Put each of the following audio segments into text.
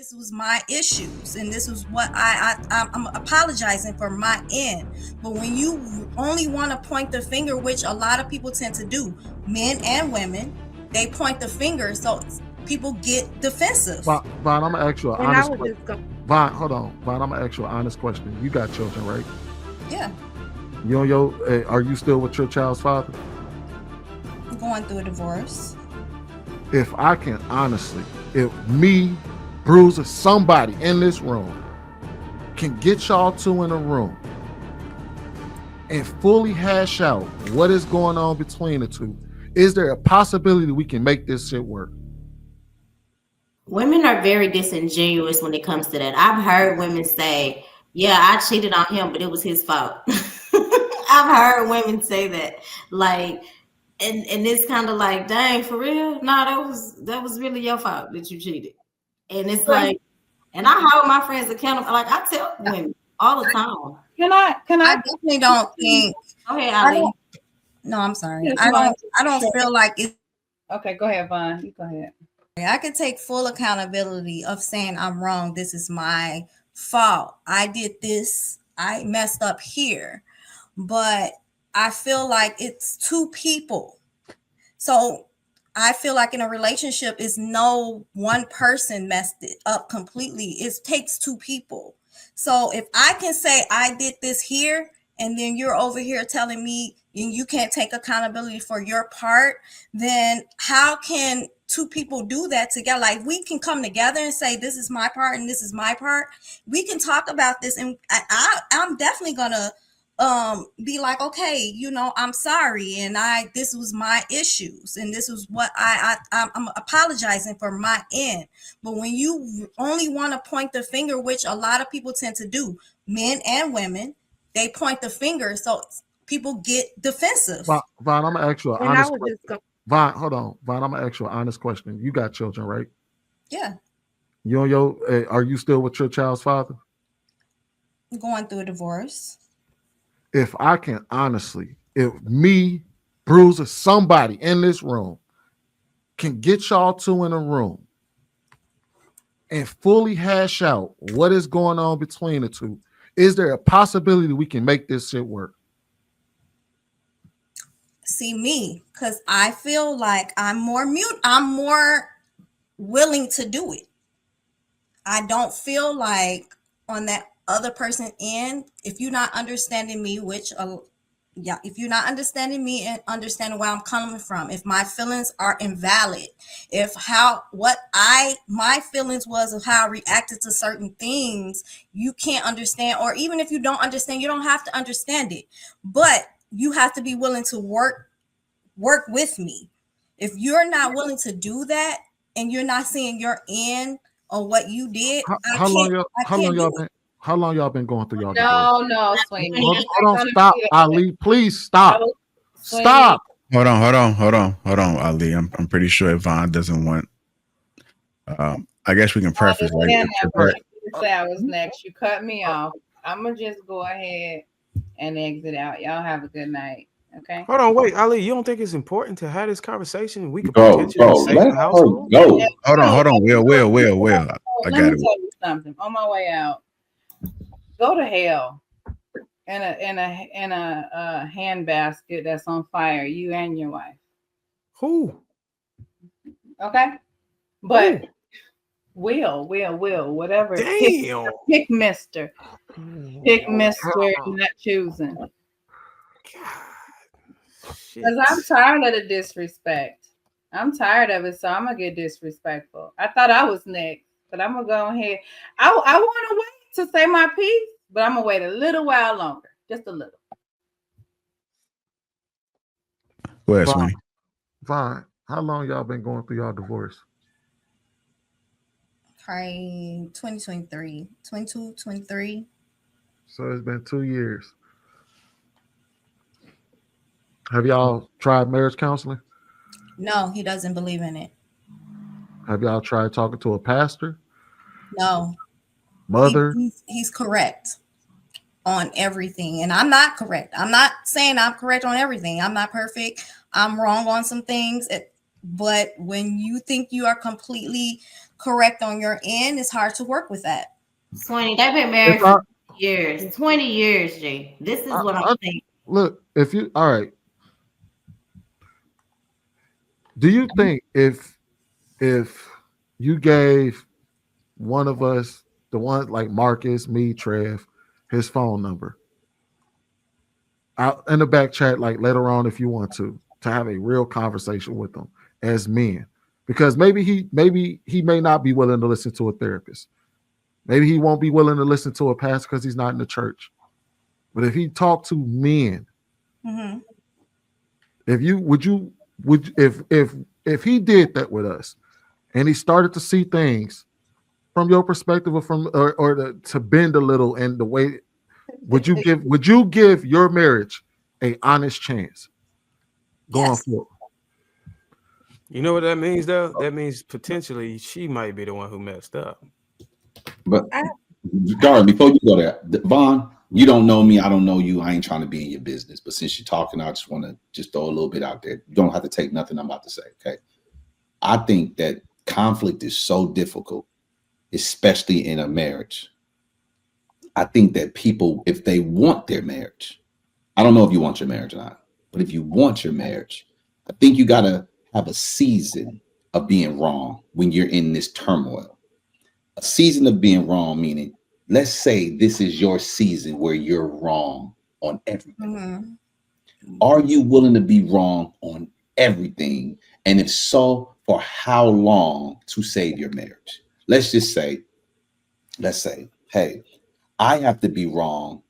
this was my issues, and this was what I'm apologizing for my end. But when you only want to point the finger, which a lot of people tend to do, men and women, they point the finger, so people get defensive. Vaughn, I'm gonna ask you an honest question. Vaughn, hold on. Vaughn, I'm gonna ask you an honest question. You got children, right? Yeah. Are you still with your child's father? I'm going through a divorce. If I can honestly, if me, Bruiser, somebody in this room can get y'all two in a room and fully hash out what is going on between the two, is there a possibility we can make this shit work? Women are very disingenuous when it comes to that. I've heard women say, yeah, I cheated on him, but it was his fault. I've heard women say that. Like, and it's kind of like, dang, for real? No, that was really your fault that you cheated. And it's like, and I hold my friends accountable. Like, I tell women all the time. Can I definitely don't think. Go ahead, Ali. No, I'm sorry. I don't feel like it's okay. Go ahead, Vaughn. You go ahead. I can take full accountability of saying I'm wrong. This is my fault. I did this. I messed up here. But I feel like it's two people. So I feel like in a relationship is no one person messed it up completely. It takes two people. So if I can say I did this here, and then you're over here telling me you can't take accountability for your part, then how can two people do that together? Like, we can come together and say, this is my part and this is my part. We can talk about this, and I'm definitely gonna be like, okay, I'm sorry, and this was my issues, and this was what I'm apologizing for my end. But when you only want to point the finger, which a lot of people tend to do, men and women, they point the finger, so people get defensive. Vaughn, I'm gonna ask you an honest question. Vaughn, hold on. Vaughn, I'm gonna ask you an honest question. You got children, right? Yeah. Are you still with your child's father? I'm going through a divorce. If I can honestly, if me, Bruiser, somebody in this room can get y'all two in a room and fully hash out what is going on between the two, is there a possibility we can make this shit work? See me, because I feel like I'm more willing to do it. I don't feel like on that other person end, if you're not understanding me, if you're not understanding me and understanding where I'm coming from, if my feelings are invalid, if my feelings was of how I reacted to certain things, you can't understand, or even if you don't understand, you don't have to understand it, but you have to be willing to work with me. If you're not willing to do that, and you're not seeing your end on what you did, how long y'all been going through y'all divorce? No, Sweeney. Hold on, stop, Ali. Please stop. Stop. Hold on, Ali. I'm pretty sure Vaughn doesn't want. I guess we can preface right here. Say I was next. You cut me off. I'm gonna just go ahead and exit out. Y'all have a good night. Okay. Hold on, wait, Ali. You don't think it's important to have this conversation? We could potentially save the household. Hold on. Will. I got it. Let me tell you something. On my way out, go to hell in a hand basket that's on fire. You and your wife. Who? Okay, but Will, whatever. Damn. Pick Mister. Not choosing. Because I'm tired of the disrespect. I'm tired of it, so I'm gonna get disrespectful. I thought I was next, but I'm gonna go ahead. I want to wait to say my piece, but I'm gonna wait a little while longer, just a little. Go ahead, Sweeney. Fine. How long y'all been going through y'all divorce? Probably 2023, 22, 23. So it's been 2 years. Have y'all tried marriage counseling? No, he doesn't believe in it. Have y'all tried talking to a pastor? No. Mother? He's correct on everything. And I'm not correct. I'm not saying I'm correct on everything. I'm not perfect. I'm wrong on some things. But when you think you are completely correct on your end, it's hard to work with that. 20. They've been married for years. 20 years, G. This is what I'm saying. Look, if you all right, do you think if you gave one of us, the one like Marcus, me, Trev, his phone number out in the back chat, like later on, if you want to have a real conversation with them as men, because maybe he may not be willing to listen to a therapist. Maybe he won't be willing to listen to a pastor because he's not in the church. But if he talked to men, if he did that with us, and he started to see things from your perspective or to bend a little in the way, would you give your marriage a honest chance going forward? You know what that means, though? That means potentially she might be the one who messed up. But Darren, before you go there, Vaughn, you don't know me, I don't know you. I ain't trying to be in your business, but since you're talking, I just want to throw a little bit out there. You don't have to take nothing I'm about to say. Okay, I think that conflict is so difficult, especially in a marriage. I think that people, if they want their marriage, I don't know if you want your marriage or not, but if you want your marriage, I think you got to have a season of being wrong when you're in this turmoil. A season of being wrong, meaning, let's say this is your season where you're wrong on everything. Are you willing to be wrong on everything? And if so, for how long to save your marriage? Let's say, hey, I have to be wrong.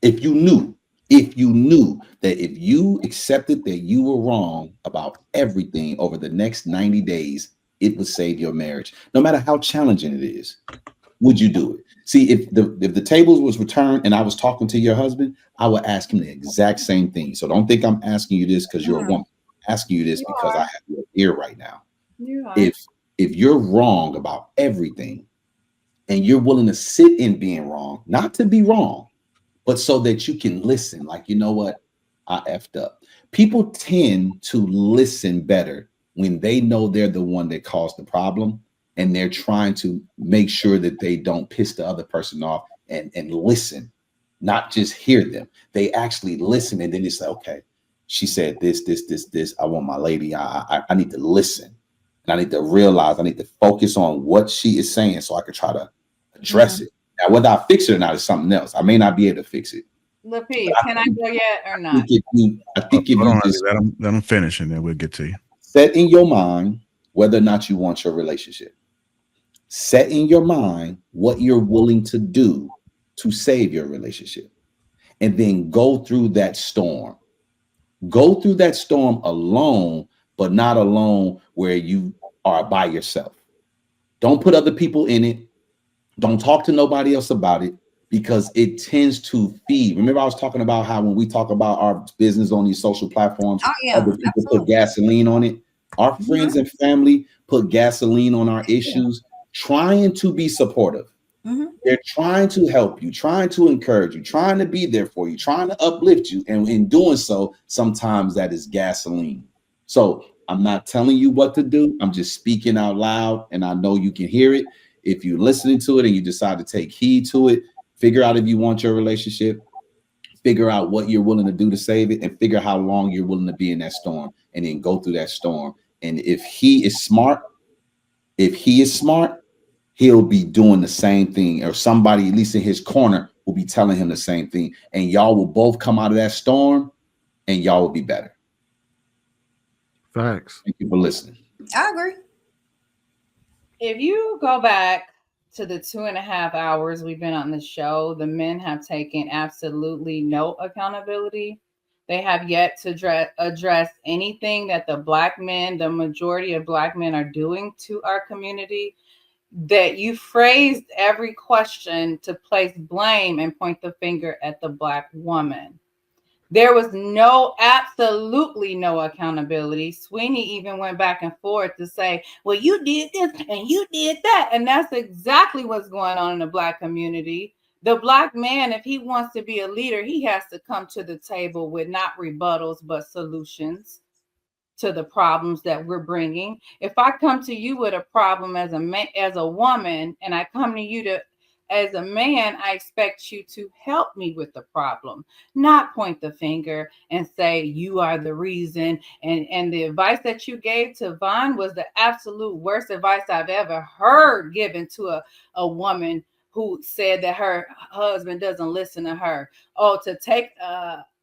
If you knew that if you accepted that you were wrong about everything over the next 90 days, it would save your marriage, no matter how challenging it is. Would you do it? See, if the tables was returned and I was talking to your husband, I would ask him the exact same thing. So don't think I'm asking you this because you're a woman. I'm asking you this because I have your ear right now. If you're wrong about everything and you're willing to sit in being wrong, not to be wrong, but so that you can listen, like, you know what? I effed up. People tend to listen better when they know they're the one that caused the problem, and they're trying to make sure that they don't piss the other person off and listen, not just hear them. They actually listen, and then it's like, okay, she said this. I want my lady. I need to listen, and I need to realize I need to focus on what she is saying so I can try to address it. Now, whether I fix it or not is something else. I may not be able to fix it. Lapeef, can I go yet or not? I think if you just let them finish, and then we'll get to you. Set in your mind whether or not you want your relationship. Set in your mind what you're willing to do to save your relationship. And then go through that storm. Go through that storm alone, but not alone where you are by yourself. Don't put other people in it. Don't talk to nobody else about it, because it tends to feed. Remember, I was talking about how when we talk about our business on these social platforms, other people put gasoline on it. Our friends and family put gasoline on our issues, trying to be supportive. They're trying to help you, trying to encourage you, trying to be there for you, trying to uplift you. And in doing so, sometimes that is gasoline. So I'm not telling you what to do. I'm just speaking out loud, and I know you can hear it. If you're listening to it and you decide to take heed to it, figure out if you want your relationship, figure out what you're willing to do to save it, and figure how long you're willing to be in that storm, and then go through that storm. And if he is smart, he'll be doing the same thing, or somebody, at least in his corner, will be telling him the same thing. And y'all will both come out of that storm, and y'all will be better. Facts. Thank you for listening. I agree. If you go back to the 2.5 hours we've been on the show, the men have taken absolutely no accountability. They have yet to address anything that the majority of Black men are doing to our community. That you phrased every question to place blame and point the finger at the Black woman. There was absolutely no accountability. Sweeney even went back and forth to say, well, you did this and you did that. And that's exactly what's going on in the Black community. The Black man, if he wants to be a leader, he has to come to the table with not rebuttals, but solutions. to the problems that we're bringing. If I come to you with a problem as a man, as a woman, and I come to you to as a man, I expect you to help me with the problem, not point the finger and say you are the reason. And the advice that you gave to Vaughn was the absolute worst advice I've ever heard given to a woman who said that her husband doesn't listen to her. Oh, to take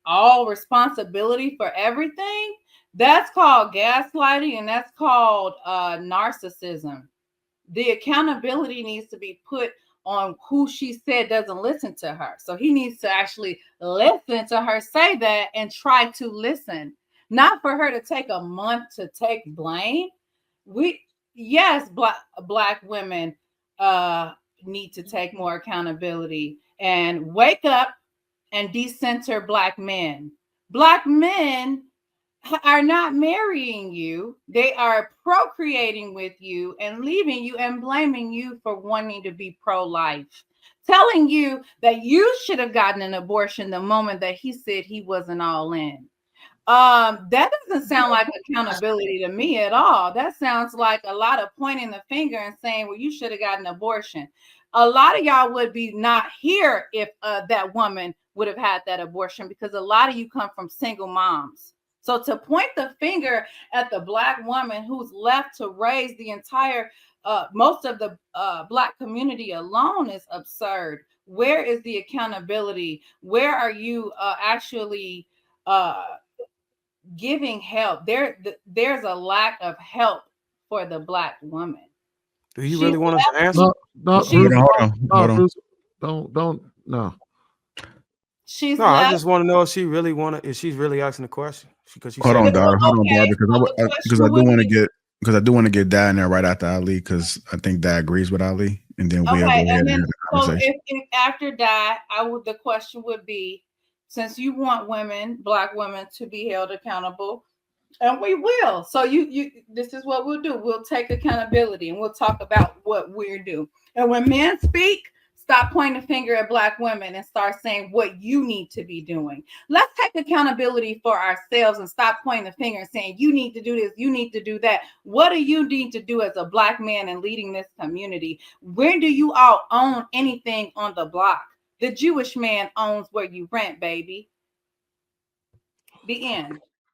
all responsibility for everything? That's called gaslighting, and that's called narcissism. The accountability needs to be put on who she said doesn't listen to her. So he needs to actually listen to her say that and try to listen, not for her to take a month to take blame. Yes, black women need to take more accountability and wake up and decenter black men. Black men are not marrying you. They are procreating with you and leaving you and blaming you for wanting to be pro-life, telling you that you should have gotten an abortion the moment that he said he wasn't all in. That doesn't sound like accountability to me at all. That sounds like a lot of pointing the finger and saying, well, you should have gotten an abortion. A lot of y'all would be not here if that woman would have had that abortion, because a lot of you come from single moms. So to point the finger at the black woman who's left to raise the entire, most of the black community alone is absurd. Where is the accountability? Where are you actually giving help? There's a lack of help for the black woman. Do you really want us to answer? No, Bruce, don't. She's no. I just want to know if she really if she's really asking the question. Because hold on, Dar, because I do want to get Dad in there right after Ali, because I think Dad agrees with Ali, and then we'll go ahead and have the conversation. So if after that, the question would be, since you want black women, to be held accountable, and we will. So this is what we'll do. We'll take accountability and we'll talk about what we're doing. And when men speak, stop pointing the finger at black women and start saying what you need to be doing. Let's take accountability for ourselves and stop pointing the finger and saying you need to do this, you need to do that. What do you need to do as a black man in leading this community? Where do you all own anything on the block? The Jewish man owns where you rent, baby. The end.